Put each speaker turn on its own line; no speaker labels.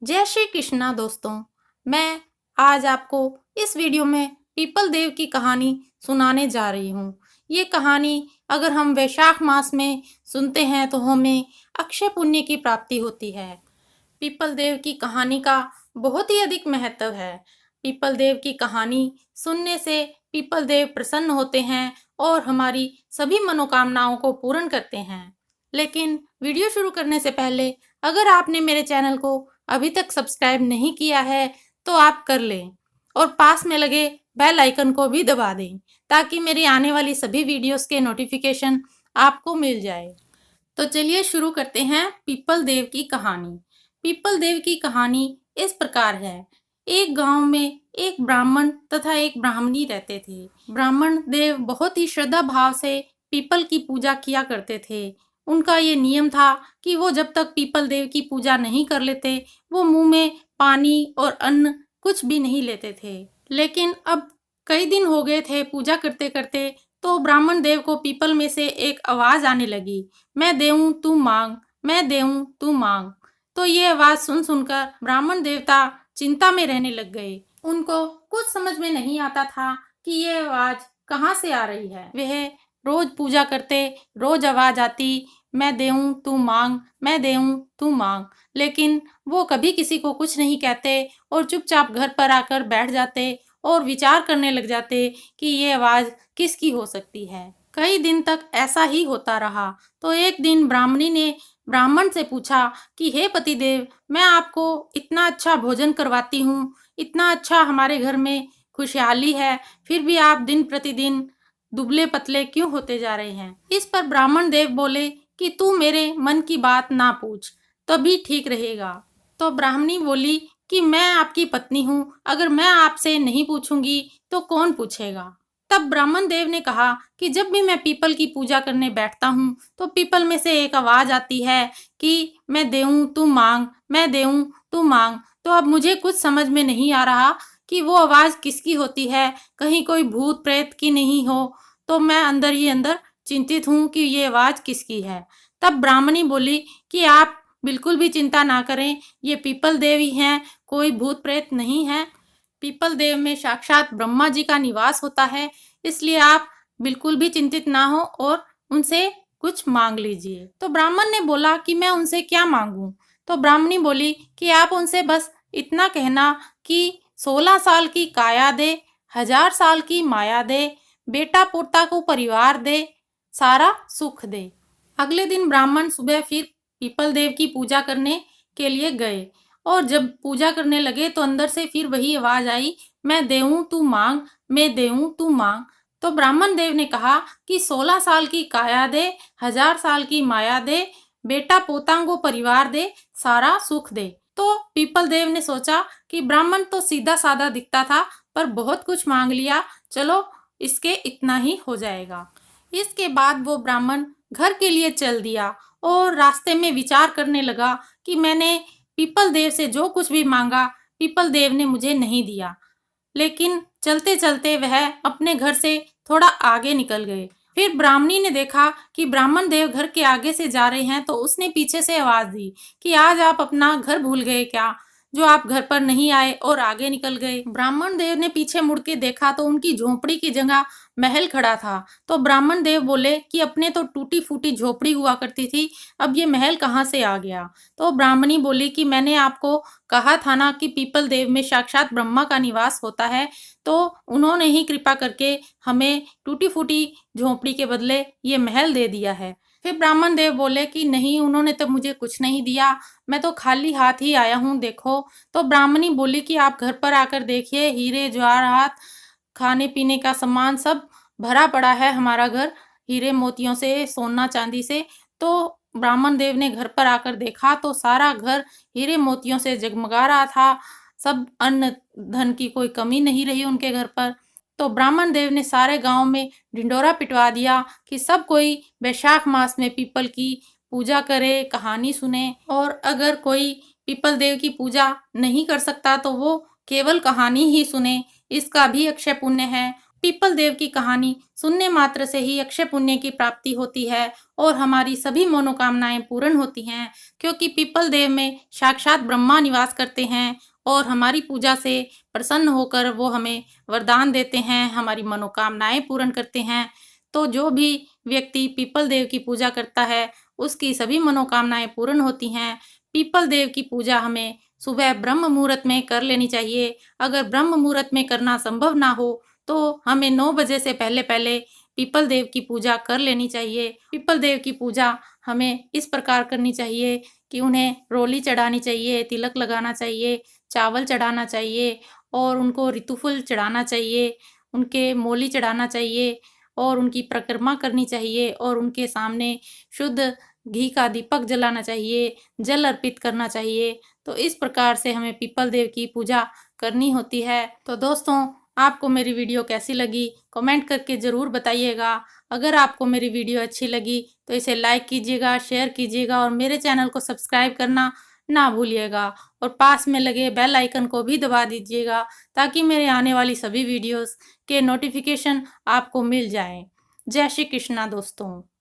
जय श्री कृष्णा दोस्तों। मैं आज आपको इस वीडियो में पीपल देव की कहानी सुनाने जा रही हूँ। ये कहानी अगर हम वैशाख मास में सुनते हैं तो हमें अक्षय पुण्य की प्राप्ति होती है। पीपल देव की कहानी का बहुत ही अधिक महत्व है। पीपल देव की कहानी सुनने से पीपल देव प्रसन्न होते हैं और हमारी सभी मनोकामनाओं को पूर्ण करते हैं। लेकिन वीडियो शुरू करने से पहले अगर आपने मेरे चैनल को अभी तक सब्सक्राइब नहीं किया है तो आप कर लें और पास में लगे बेल आइकन को भी दबा दें ताकि मेरी आने वाली सभी वीडियोस के नोटिफिकेशन आपको मिल जाए। तो चलिए शुरू करते हैं पीपल देव की कहानी। पीपल देव की कहानी इस प्रकार है। एक गांव में एक ब्राह्मण तथा एक ब्राह्मणी रहते थे। ब्राह्मण देव बहुत ही श्रद्धा भाव से पीपल की पूजा किया करते थे। उनका ये नियम था कि वो जब तक पीपल देव की पूजा नहीं कर लेते वो मुंह में पानी और अन्न कुछ भी नहीं लेते थे। लेकिन अब कई दिन हो गए थे पूजा करते करते, तो ब्राह्मण देव को पीपल में से एक आवाज आने लगी, मैं देऊं तू मांग, मैं देऊं तू मांग। तो ये आवाज सुन सुनकर ब्राह्मण देवता चिंता में रहने लग गए। उनको कुछ समझ में नहीं आता था कि ये आवाज कहाँ से आ रही है। वह रोज पूजा करते, रोज आवाज आती, मैं देऊं तू मांग, मैं देऊं तू मांग। लेकिन वो कभी किसी को कुछ नहीं कहते और चुपचाप घर पर आकर बैठ जाते और विचार करने लग जाते कि ये आवाज किसकी हो सकती है। कई दिन तक ऐसा ही होता रहा। तो एक दिन ब्राह्मणी ने ब्राह्मण से पूछा कि हे पतिदेव, मैं आपको इतना अच्छा भोजन करवाती हूँ, इतना अच्छा हमारे घर में खुशहाली है, फिर भी आप दिन प्रतिदिन दुबले पतले क्यों होते जा रहे हैं। इस पर ब्राह्मण देव बोले कि तू मेरे मन की बात ना पूछ, तभी ठीक रहेगा। तो ब्राह्मणी बोली कि मैं आपकी पत्नी हूँ, अगर मैं आपसे नहीं पूछूंगी तो कौन पूछेगा। तब ब्राह्मण देव ने कहा कि जब भी मैं पीपल की पूजा करने बैठता हूँ तो पीपल में से एक आवाज आती है कि मैं देऊं तू मांग, मैं देऊं तू मांग। तो अब मुझे कुछ समझ में नहीं आ रहा कि वो आवाज किसकी होती है, कहीं कोई भूत प्रेत की नहीं हो। तो मैं अंदर ही अंदर चिंतित हूँ कि ये आवाज किसकी है। तब ब्राह्मणी बोली कि आप बिल्कुल भी चिंता ना करें, ये पीपल देव ही हैं, कोई भूत प्रेत नहीं है। पीपल देव में साक्षात ब्रह्मा जी का निवास होता है, इसलिए आप बिल्कुल भी चिंतित ना हो और उनसे कुछ मांग लीजिए। तो ब्राह्मण ने बोला कि मैं उनसे क्या मांगूं। तो ब्राह्मणी बोली कि आप उनसे बस इतना कहना कि 16 साल की काया दे, 1000 साल की माया दे, बेटा पोता को परिवार दे, सारा सुख दे। अगले दिन ब्राह्मण सुबह फिर पीपल देव की पूजा करने के लिए गए और जब पूजा करने लगे तो अंदर से फिर वही आवाज आई, मैं देऊं तू मांग, मैं देऊं तू मांग। तो ब्राह्मण देव ने कहा कि 16 साल की काया दे, 1000 साल की माया दे, बेटा पोता को परिवार दे, सारा सुख दे। तो पीपल देव ने सोचा कि ब्राह्मण तो सीधा साधा दिखता था पर बहुत कुछ मांग लिया, चलो इसके इतना ही हो जाएगा। इसके बाद वो ब्राह्मण घर के लिए चल दिया और रास्ते में विचार करने लगा कि मैंने पीपल देव से जो कुछ भी मांगा पीपल देव ने मुझे नहीं दिया। लेकिन चलते चलते वह अपने घर से थोड़ा आगे निकल गए। फिर ब्राह्मणी ने देखा कि ब्राह्मण देव घर के आगे से जा रहे हैं, तो उसने पीछे से आवाज दी कि आज आप अपना घर भूल गए क्या, जो आप घर पर नहीं आए और आगे निकल गए। ब्राह्मण देव ने पीछे मुड़ के देखा तो उनकी झोपड़ी की जगह महल खड़ा था। तो ब्राह्मण देव बोले कि अपने तो टूटी फूटी झोपड़ी हुआ करती थी, अब ये महल कहाँ से आ गया। तो ब्राह्मणी बोली कि मैंने आपको कहा था ना कि पीपल देव में साक्षात ब्रह्मा का निवास होता है, तो उन्होंने ही कृपा करके हमें टूटी फूटी झोपड़ी के बदले ये महल दे दिया है। फिर ब्राह्मण देव बोले कि नहीं, उन्होंने तो मुझे कुछ नहीं दिया, मैं तो खाली हाथ ही आया हूँ, देखो। तो ब्राह्मणी बोली कि आप घर पर आकर देखिए, हीरे जवाहरात खाने पीने का सामान सब भरा पड़ा है, हमारा घर हीरे मोतियों से, सोना चांदी से। तो ब्राह्मण देव ने घर पर आकर देखा तो सारा घर हीरे मोतियों से जगमगा रहा था, सब अन्न धन की कोई कमी नहीं रही उनके घर पर। तो ब्राह्मण देव ने सारे गांव में ढिंडोरा पिटवा दिया कि सब कोई वैशाख मास में पीपल की पूजा करे, कहानी सुने, और अगर कोई पीपल देव की पूजा नहीं कर सकता तो वो केवल कहानी ही सुने, इसका भी अक्षय पुण्य है। पीपल देव की कहानी सुनने मात्र से ही अक्षय पुण्य की प्राप्ति होती है और हमारी सभी मनोकामनाएं पूर्ण होती हैं, क्योंकि पीपल देव में साक्षात ब्रह्मा निवास करते हैं और हमारी पूजा से प्रसन्न होकर वो हमें वरदान देते हैं, हमारी मनोकामनाएं पूर्ण करते हैं। तो जो भी व्यक्ति पीपल देव की पूजा करता है, उसकी सभी मनोकामनाएं पूर्ण होती हैं। पीपल देव की पूजा हमें सुबह ब्रह्म मुहूर्त में कर लेनी चाहिए। अगर ब्रह्म मुहूर्त में करना संभव ना हो तो हमें 9 बजे से पहले पीपल देव की पूजा कर लेनी चाहिए। पीपल देव की पूजा हमें इस प्रकार करनी चाहिए कि उन्हें रोली चढ़ानी चाहिए, तिलक लगाना चाहिए, चावल चढ़ाना चाहिए और उनको ऋतुफल चढ़ाना चाहिए, उनके मोली चढ़ाना चाहिए और उनकी परिक्रमा करनी चाहिए और उनके सामने शुद्ध घी का दीपक जलाना चाहिए, जल अर्पित करना चाहिए। तो इस प्रकार से हमें पीपल देव की पूजा करनी होती है। तो दोस्तों, आपको मेरी वीडियो कैसी लगी कमेंट करके ज़रूर बताइएगा। अगर आपको मेरी वीडियो अच्छी लगी तो इसे लाइक कीजिएगा, शेयर कीजिएगा और मेरे चैनल को सब्सक्राइब करना ना भूलिएगा और पास में लगे बेल आइकन को भी दबा दीजिएगा ताकि मेरे आने वाली सभी वीडियोस के नोटिफिकेशन आपको मिल जाएं। जय श्री कृष्णा दोस्तों।